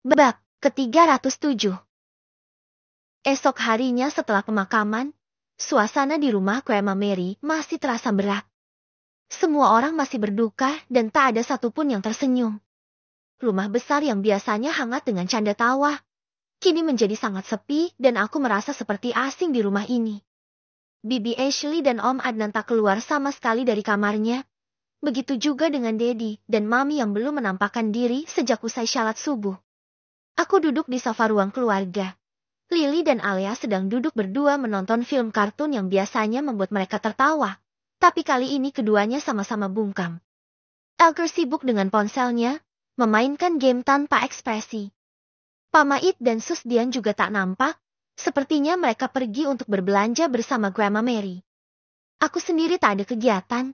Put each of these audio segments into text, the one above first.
Bab ke-307. Esok harinya setelah pemakaman, suasana di rumah Grandma Mary masih terasa berat. Semua orang masih berduka dan tak ada satupun yang tersenyum. Rumah besar yang biasanya hangat dengan canda tawa, kini menjadi sangat sepi dan aku merasa seperti asing di rumah ini. Bibi Ashley dan Om Adnan tak keluar sama sekali dari kamarnya. Begitu juga dengan Daddy dan Mami yang belum menampakkan diri sejak usai syalat subuh. Aku duduk di sofa ruang keluarga. Lily dan Alia sedang duduk berdua menonton film kartun yang biasanya membuat mereka tertawa. Tapi kali ini keduanya sama-sama bungkam. Elker sibuk dengan ponselnya, memainkan game tanpa ekspresi. Pamait dan Susdian juga tak nampak, sepertinya mereka pergi untuk berbelanja bersama Grandma Mary. Aku sendiri tak ada kegiatan.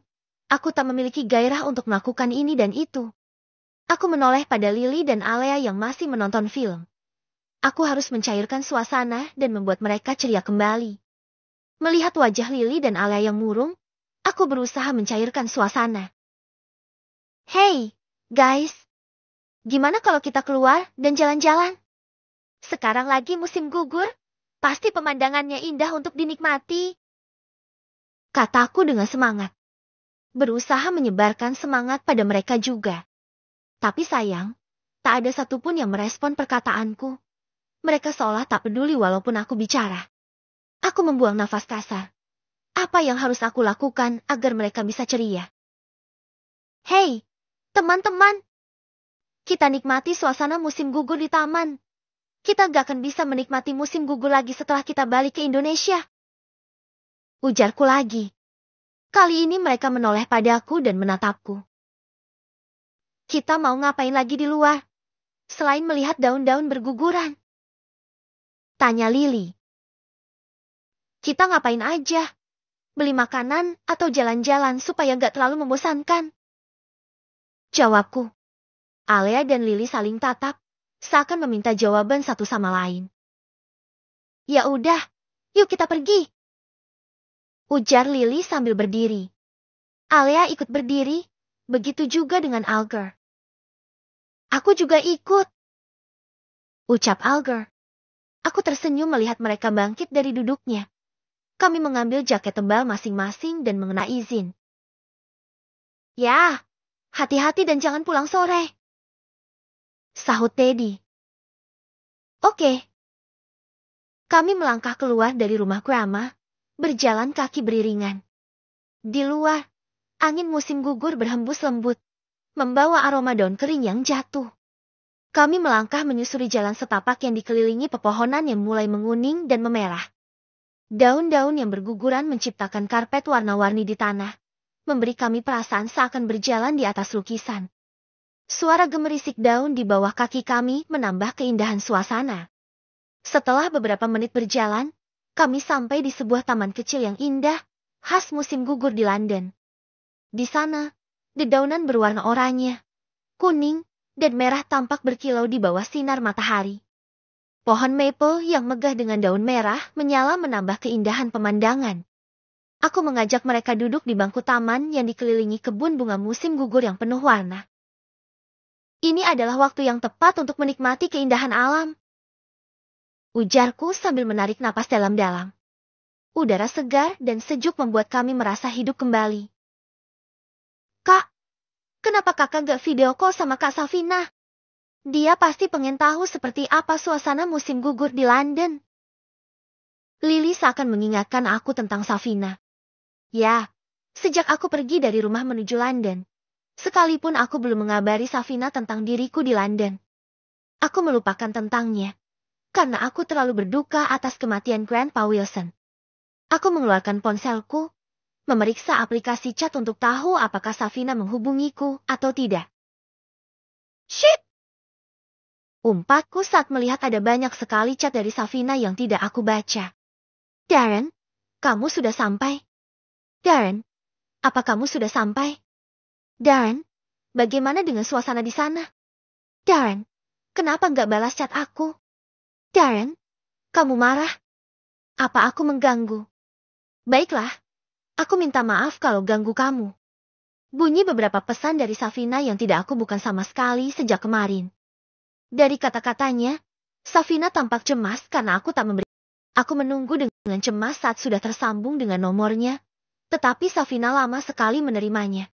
Aku tak memiliki gairah untuk melakukan ini dan itu. Aku menoleh pada Lily dan Alia yang masih menonton film. Aku harus mencairkan suasana dan membuat mereka ceria kembali. Melihat wajah Lily dan Alia yang murung, aku berusaha mencairkan suasana. Hey, guys. Gimana kalau kita keluar dan jalan-jalan? Sekarang lagi musim gugur, pasti pemandangannya indah untuk dinikmati. Kataku dengan semangat. Berusaha menyebarkan semangat pada mereka juga. Tapi sayang, tak ada satupun yang merespon perkataanku. Mereka seolah tak peduli walaupun aku bicara. Aku membuang nafas kasar. Apa yang harus aku lakukan agar mereka bisa ceria? Hei, teman-teman. Kita nikmati suasana musim gugur di taman. Kita gak akan bisa menikmati musim gugur lagi setelah kita balik ke Indonesia. Ujarku lagi. Kali ini mereka menoleh padaku dan menatapku. Kita mau ngapain lagi di luar? Selain melihat daun-daun berguguran? Tanya Lily. Kita ngapain aja? Beli makanan atau jalan-jalan supaya gak terlalu membosankan? Jawabku. Alia dan Lily saling tatap, seakan meminta jawaban satu sama lain. Ya udah, yuk kita pergi. Ujar Lily sambil berdiri. Alia ikut berdiri, begitu juga dengan Alger. Aku juga ikut. Ucap Alger. Aku tersenyum melihat mereka bangkit dari duduknya. Kami mengambil jaket tebal masing-masing dan mengenai izin. Ya, hati-hati dan jangan pulang sore. Sahut Teddy. Oke. Kami melangkah keluar dari rumah Grandma, berjalan kaki beriringan. Di luar, angin musim gugur berhembus lembut, membawa aroma daun kering yang jatuh. Kami melangkah menyusuri jalan setapak yang dikelilingi pepohonan yang mulai menguning dan memerah. Daun-daun yang berguguran menciptakan karpet warna-warni di tanah, memberi kami perasaan seakan berjalan di atas lukisan. Suara gemerisik daun di bawah kaki kami menambah keindahan suasana. Setelah beberapa menit berjalan, kami sampai di sebuah taman kecil yang indah, khas musim gugur di London. Di sana, dedaunan berwarna oranye, kuning, dan merah tampak berkilau di bawah sinar matahari. Pohon maple yang megah dengan daun merah menyala menambah keindahan pemandangan. Aku mengajak mereka duduk di bangku taman yang dikelilingi kebun bunga musim gugur yang penuh warna. Ini adalah waktu yang tepat untuk menikmati keindahan alam. Ujarku sambil menarik napas dalam-dalam. Udara segar dan sejuk membuat kami merasa hidup kembali. Kak, kenapa kakak gak video call sama Kak Safina? Dia pasti pengen tahu seperti apa suasana musim gugur di London. Lily seakan mengingatkan aku tentang Safina. Ya, sejak aku pergi dari rumah menuju London, sekalipun aku belum mengabari Safina tentang diriku di London. Aku melupakan tentangnya, karena aku terlalu berduka atas kematian Grandpa Wilson. Aku mengeluarkan ponselku, memeriksa aplikasi chat untuk tahu apakah Safina menghubungiku atau tidak. Shit! Umpatku saat melihat ada banyak sekali chat dari Safina yang tidak aku baca. Darren, kamu sudah sampai? Darren, apa kamu sudah sampai? Darren, bagaimana dengan suasana di sana? Darren, kenapa nggak balas chat aku? Darren, kamu marah? Apa aku mengganggu? Baiklah, aku minta maaf kalau ganggu kamu. Bunyi beberapa pesan dari Safina yang tidak aku bukan sama sekali sejak kemarin. Dari kata-katanya, Safina tampak cemas karena aku tak memberi. Aku menunggu dengan cemas saat sudah tersambung dengan nomornya, tetapi Safina lama sekali menerimanya.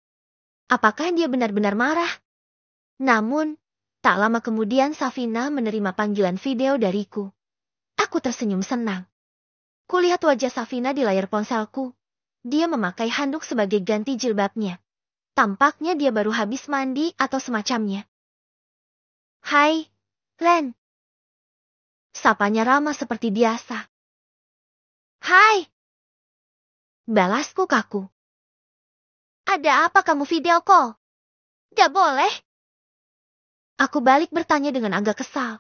Apakah dia benar-benar marah? Namun, tak lama kemudian Safina menerima panggilan video dariku. Aku tersenyum senang. Kulihat wajah Safina di layar ponselku. Dia memakai handuk sebagai ganti jilbabnya. Tampaknya dia baru habis mandi atau semacamnya. Hai, Len. Sapanya ramah seperti biasa. Hai. Balasku kaku. Ada apa kamu video call? Gak boleh. Aku balik bertanya dengan agak kesal.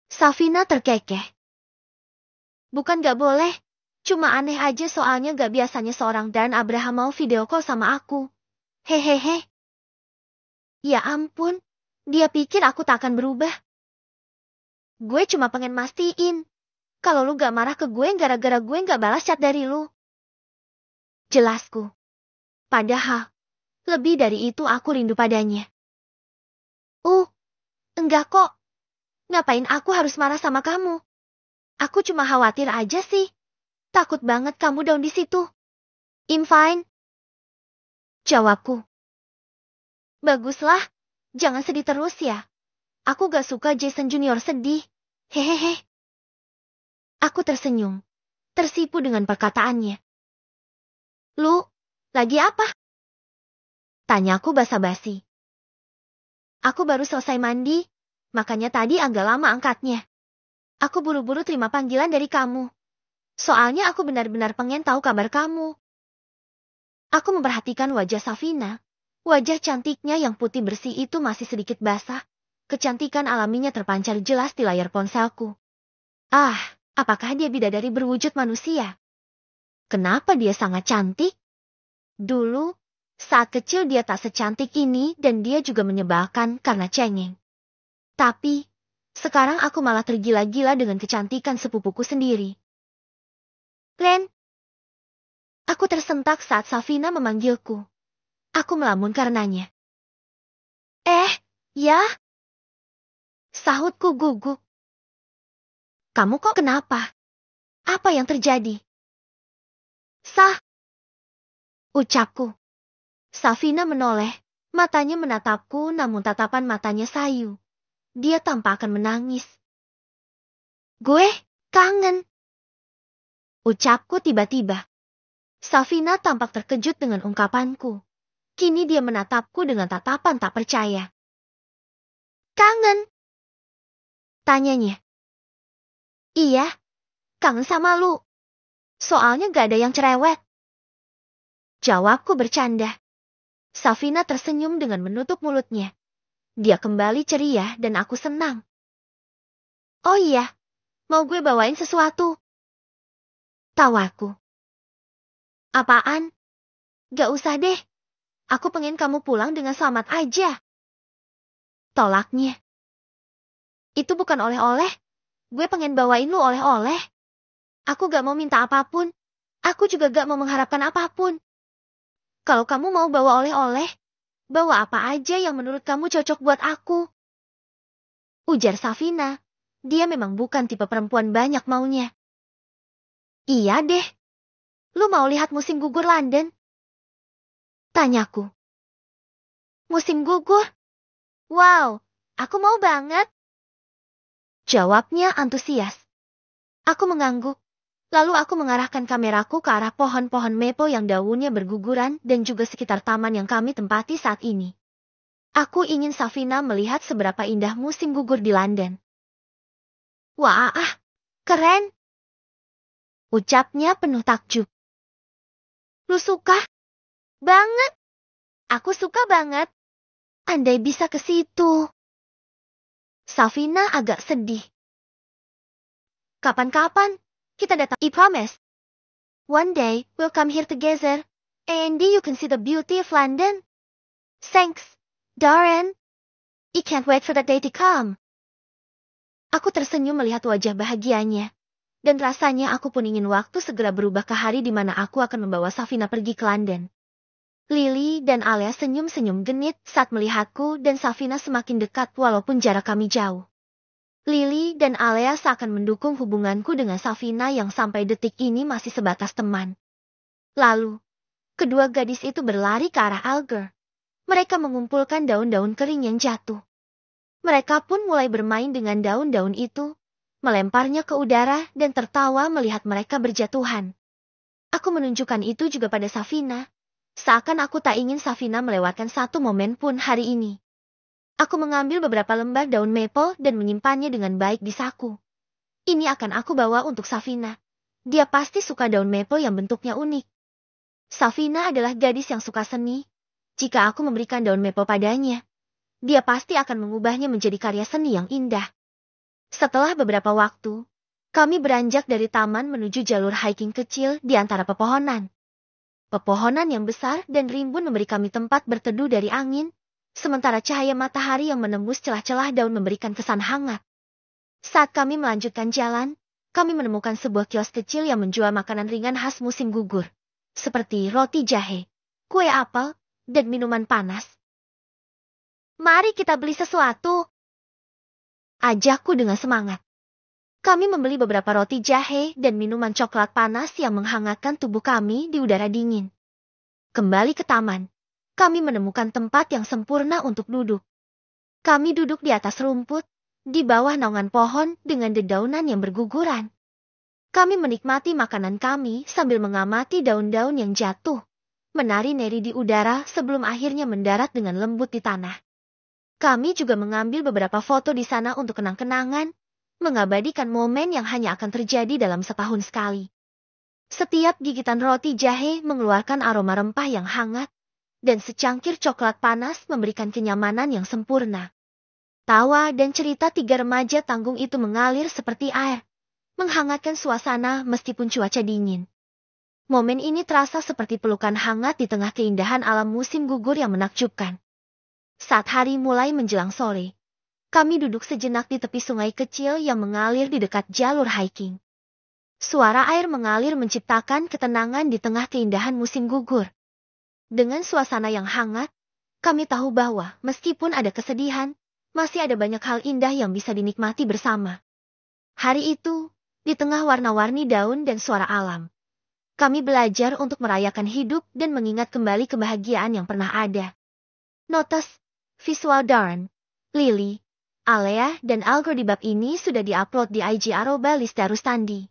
Safina terkekeh. Bukan gak boleh. Cuma aneh aja soalnya gak biasanya seorang Dan Abraham mau video call sama aku. Hehehe. Ya ampun, dia pikir aku tak akan berubah. Gue cuma pengen mastiin. Kalau lu gak marah ke gue gara-gara gue gak balas chat dari lu. Jelasku. Padahal, lebih dari itu aku rindu padanya. Enggak kok. Ngapain aku harus marah sama kamu? Aku cuma khawatir aja sih. Takut banget kamu down di situ. I'm fine. Jawabku. Baguslah. Jangan sedih terus ya. Aku gak suka Jason Junior sedih. Hehehe. Aku tersenyum. Tersipu dengan perkataannya. Lu, lagi apa? Tanyaku basa-basi. Aku baru selesai mandi, makanya tadi agak lama angkatnya. Aku buru-buru terima panggilan dari kamu. Soalnya aku benar-benar pengen tahu kabar kamu. Aku memperhatikan wajah Safina. Wajah cantiknya yang putih bersih itu masih sedikit basah. Kecantikan alaminya terpancar jelas di layar ponselku. Apakah dia bidadari berwujud manusia? Kenapa dia sangat cantik? Dulu, saat kecil dia tak secantik ini dan dia juga menyebalkan karena cengeng. Tapi, sekarang aku malah tergila-gila dengan kecantikan sepupuku sendiri. Len. Aku tersentak saat Safina memanggilku. Aku melamun karenanya. Ya? Sahutku gugup. Kamu kok kenapa? Apa yang terjadi? Ucapku. Safina menoleh, matanya menatapku namun tatapan matanya sayu. Dia tampak akan menangis. Gue kangen. Ucapku tiba-tiba. Safina tampak terkejut dengan ungkapanku. Kini dia menatapku dengan tatapan tak percaya. Kangen? Tanyanya. Iya, kangen sama lu. Soalnya gak ada yang cerewet. Jawabku bercanda. Safina tersenyum dengan menutup mulutnya. Dia kembali ceria dan aku senang. Oh iya, mau gue bawain sesuatu? Tawaku. Apaan? Gak usah deh. Aku pengen kamu pulang dengan selamat aja. Tolaknya. Itu bukan oleh-oleh. Gue pengen bawain lu oleh-oleh. Aku gak mau minta apapun. Aku juga gak mau mengharapkan apapun. Kalau kamu mau bawa oleh-oleh, bawa apa aja yang menurut kamu cocok buat aku. Ujar Safina. Dia memang bukan tipe perempuan banyak maunya. Iya deh. Lu mau lihat musim gugur London? Tanyaku. Musim gugur? Wow, aku mau banget. Jawabnya antusias. Aku mengangguk. Lalu aku mengarahkan kameraku ke arah pohon-pohon maple yang daunnya berguguran dan juga sekitar taman yang kami tempati saat ini. Aku ingin Safina melihat seberapa indah musim gugur di London. Wah, keren. Ucapnya penuh takjub. Lu suka? Banget. Aku suka banget. Andai bisa ke situ. Safina agak sedih. Kapan-kapan kita datang. I promise. One day we'll come here together. And you can see the beauty of London. Thanks, Darren. I can't wait for that day to come. Aku tersenyum melihat wajah bahagianya. Dan rasanya aku pun ingin waktu segera berubah ke hari di mana aku akan membawa Safina pergi ke London. Lily dan Alia senyum-senyum genit saat melihatku dan Safina semakin dekat walaupun jarak kami jauh. Lily dan Alea seakan mendukung hubunganku dengan Safina yang sampai detik ini masih sebatas teman. Lalu, kedua gadis itu berlari ke arah Alger. Mereka mengumpulkan daun-daun kering yang jatuh. Mereka pun mulai bermain dengan daun-daun itu, melemparnya ke udara dan tertawa melihat mereka berjatuhan. Aku menunjukkan itu juga pada Safina. Seakan aku tak ingin Safina melewatkan satu momen pun hari ini. Aku mengambil beberapa lembar daun maple dan menyimpannya dengan baik di saku. Ini akan aku bawa untuk Safina. Dia pasti suka daun maple yang bentuknya unik. Safina adalah gadis yang suka seni. Jika aku memberikan daun maple padanya, dia pasti akan mengubahnya menjadi karya seni yang indah. Setelah beberapa waktu, kami beranjak dari taman menuju jalur hiking kecil di antara pepohonan. Pepohonan yang besar dan rimbun memberi kami tempat berteduh dari angin, sementara cahaya matahari yang menembus celah-celah daun memberikan kesan hangat. Saat kami melanjutkan jalan, kami menemukan sebuah kios kecil yang menjual makanan ringan khas musim gugur, seperti roti jahe, kue apel, dan minuman panas. Mari kita beli sesuatu, ajakku dengan semangat. Kami membeli beberapa roti jahe dan minuman coklat panas yang menghangatkan tubuh kami di udara dingin. Kembali ke taman, kami menemukan tempat yang sempurna untuk duduk. Kami duduk di atas rumput, di bawah naungan pohon dengan dedaunan yang berguguran. Kami menikmati makanan kami sambil mengamati daun-daun yang jatuh, menari-nari di udara sebelum akhirnya mendarat dengan lembut di tanah. Kami juga mengambil beberapa foto di sana untuk kenang-kenangan, mengabadikan momen yang hanya akan terjadi dalam setahun sekali. Setiap gigitan roti jahe mengeluarkan aroma rempah yang hangat, dan secangkir coklat panas memberikan kenyamanan yang sempurna. Tawa dan cerita tiga remaja tanggung itu mengalir seperti air, menghangatkan suasana meskipun cuaca dingin. Momen ini terasa seperti pelukan hangat di tengah keindahan alam musim gugur yang menakjubkan. Saat hari mulai menjelang sore, kami duduk sejenak di tepi sungai kecil yang mengalir di dekat jalur hiking. Suara air mengalir menciptakan ketenangan di tengah keindahan musim gugur. Dengan suasana yang hangat, kami tahu bahwa meskipun ada kesedihan, masih ada banyak hal indah yang bisa dinikmati bersama. Hari itu, di tengah warna-warni daun dan suara alam, kami belajar untuk merayakan hidup dan mengingat kembali kebahagiaan yang pernah ada. Notas visual Darren, Lily, Alea dan Alger di bab ini sudah diupload di IG @lisdarustandi.